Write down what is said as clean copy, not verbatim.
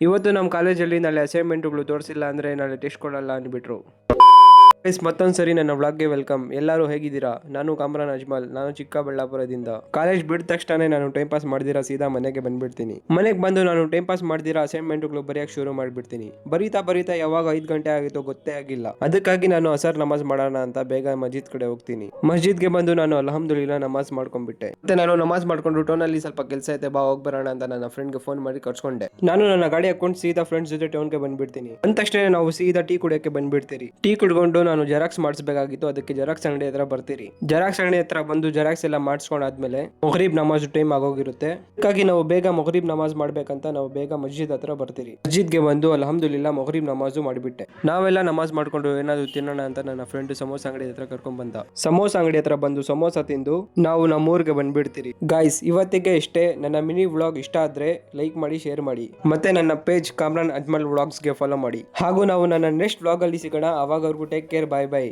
ಇವತ್ತು ನಮ್ಮ ಕಾಲೇಜಲ್ಲಿ ನಾಳೆ ಅಸೈನ್ಮೆಂಟ್ಗಳು ತೋರಿಸಿಲ್ಲ ಅಂದರೆ ನಾಳೆ ಟೆಸ್ಟ್ ಕೊಡಲ್ಲ ಅಂದ್ಬಿಟ್ರು. ಗೈಸ್, ಮತ್ತೊಂದು ಸರಿ ನನ್ನ ವ್ಲಾಗ್ಗೆ ವೆಲ್ಕಮ್. ಎಲ್ಲರೂ ಹೇಗಿದ್ದೀರಾ? ನಾನು ಕಾಮ್ರಾನ್ ಅಜ್ಮಲ್. ನಾನು ಚಿಕ್ಕಬಳ್ಳಾಪುರದಿಂದ. ಕಾಲೇಜ್ ಬಿಟ್ಟ ತಕ್ಷಣ ನಾನು ಟೈಮ್ ಪಾಸ್ ಮಾಡ್ದಿರಾ ಸೀದಾ ಮನೆಗೆ ಬಂದ್ಬಿಡ್ತೀನಿ. ಮನೆಗೆ ಬಂದು ನಾನು ಟೈಮ್ ಪಾಸ್ ಮಾಡ್ದಿರಾ ಅಸೈನ್ಮೆಂಟ್ಗಳು ಬರೆಯಕ್ಕೆ ಶುರು ಮಾಡ್ಬಿಡ್ತೀನಿ. ಬರೀತಾ ಯಾವಾಗ 5 ಗಂಟೆ ಆಗಿತ್ತು ಗೊತ್ತೇ ಆಗಿಲ್ಲ. ಅದಕ್ಕಾಗಿ ನಾನು ಅಸರ್ ನಮಾಜ್ ಮಾಡೋಣ ಅಂತ ಬೇಗ ಮಸ್ಜಿದ್ ಕಡೆ ಹೋಗ್ತೀನಿ. ಮಸ್ಜಿದ್ಗೆ ಬಂದು ನಾನು ಅಲ್ಹಮ್ದುಲಿಲ್ಲಾ ನಮಾಜ್ ಮಾಡ್ಕೊಂಡ್ಬಿಟ್ಟೆ. ಮತ್ತೆ ನಾನು ನಮಾಜ್ ಮಾಡ್ಕೊಂಡು ಟೌನಲ್ಲಿ ಸ್ವಲ್ಪ ಕೆಲಸ ಐತೆ, ಬಾ ಹೋಗಿ ಬರೋಣ ಅಂತ ನನ್ನ ಫ್ರೆಂಡ್ಗೆ ಫೋನ್ ಮಾಡಿ ಕರ್ಸ್ಕೊಂಡೆ. ನಾನು ನನ್ನ ಗಾಡಿ ಹಾಕೊಂಡು ಸೀದಾ ಫ್ರೆಂಡ್ಸ್ ಜೊತೆ ಟೌನ್ಗೆ ಬಂದ್ಬಿಡ್ತೀನಿ. ಅಂದ ತಕ್ಷಣ ನಾವು ಸೀದಾ ಟೀ ಕುಡಿಯೋಕೆ ಬಂದ್ಬಿಡ್ತೀರಿ. ಟೀ ಕುಡ್ಕೊಂಡು ನಾನು ಜೆರಾಕ್ಸ್ ಮಾಡಿಸಬೇಕಾಗಿತ್ತು, ಅದಕ್ಕೆ ಜೆರಾಕ್ಸ್ ಅಂಗಡಿ ಹತ್ರ ಬರ್ತೀರಿ. ಜೆರಾಕ್ಸ್ ಅಂಗಡಿ ಹತ್ರ ಬಂದು ಜೆರಾಕ್ಸ್ ಎಲ್ಲ ಮಾಡಿಸ್ಕೊಂಡಾದ್ಮೇಲೆ ಮೊಹರೀಬ್ ನಮಾಜ್ ಟೈಮ್ ಆಗೋಗಿರುತ್ತೆ. ಅದಕ್ಕಾಗಿ ನಾವು ಬೇಗ ಮೊಹರೀಬ್ ನಮಾಜ್ ಮಾಡ್ಬೇಕಂತ ನಾವು ಬೇಗ ಮಸ್ಜಿದ್ ಹತ್ರ ಬರ್ತೀರಿ. ಮಸ್ಜಿದ್ಗೆ ಬಂದು ಅಲ್ಹಮ್ದುಲಿಲ್ಲಾ ಮೊಹರೀಬ್ ನಮಾಜು ಮಾಡಿಬಿಟ್ಟೆ. ನಾವೆಲ್ಲ ನಮಾಜ್ ಮಾಡ್ಕೊಂಡು ಏನಾದ್ರು ತಿನ್ನೋಣ ಅಂತ ನನ್ನ ಫ್ರೆಂಡ್ ಸಮೋಸ ಅಂಗಡಿ ಹತ್ರ ಕರ್ಕೊಂಡ್ ಬಂದ. ಸಮೋಸ ಅಂಗಡಿ ಹತ್ರ ಬಂದು ಸಮೋಸ ತಿಂದು ನಾವು ನಮ್ಮೂರಿಗೆ ಬಂದ್ಬಿಡ್ತೀರಿ. ಗಾಯ್ಸ್, ಇವತ್ತಿಗೆ ಇಷ್ಟೇ. ನನ್ನ ಮಿನಿ ವ್ಲಾಗ್ ಇಷ್ಟ ಆದ್ರೆ ಲೈಕ್ ಮಾಡಿ, ಶೇರ್ ಮಾಡಿ, ಮತ್ತೆ ನನ್ನ ಪೇಜ್ ಕಾಮ್ರಾನ್ ಅಜ್ಮಲ್ ವ್ಲಾಗ್ಸ್ಗೆ ಫಾಲೋ ಮಾಡಿ. ಹಾಗೂ ನಾವು ನನ್ನ ನೆಕ್ಸ್ಟ್ ವ್ಲಾಗ್ ಅಲ್ಲಿ ಸಿಗೋಣ. ಅವಾಗವರೆಗೂ ಟೇಕ್ ಕೇರ್, ಬಾಯ್ ಬಾಯ್.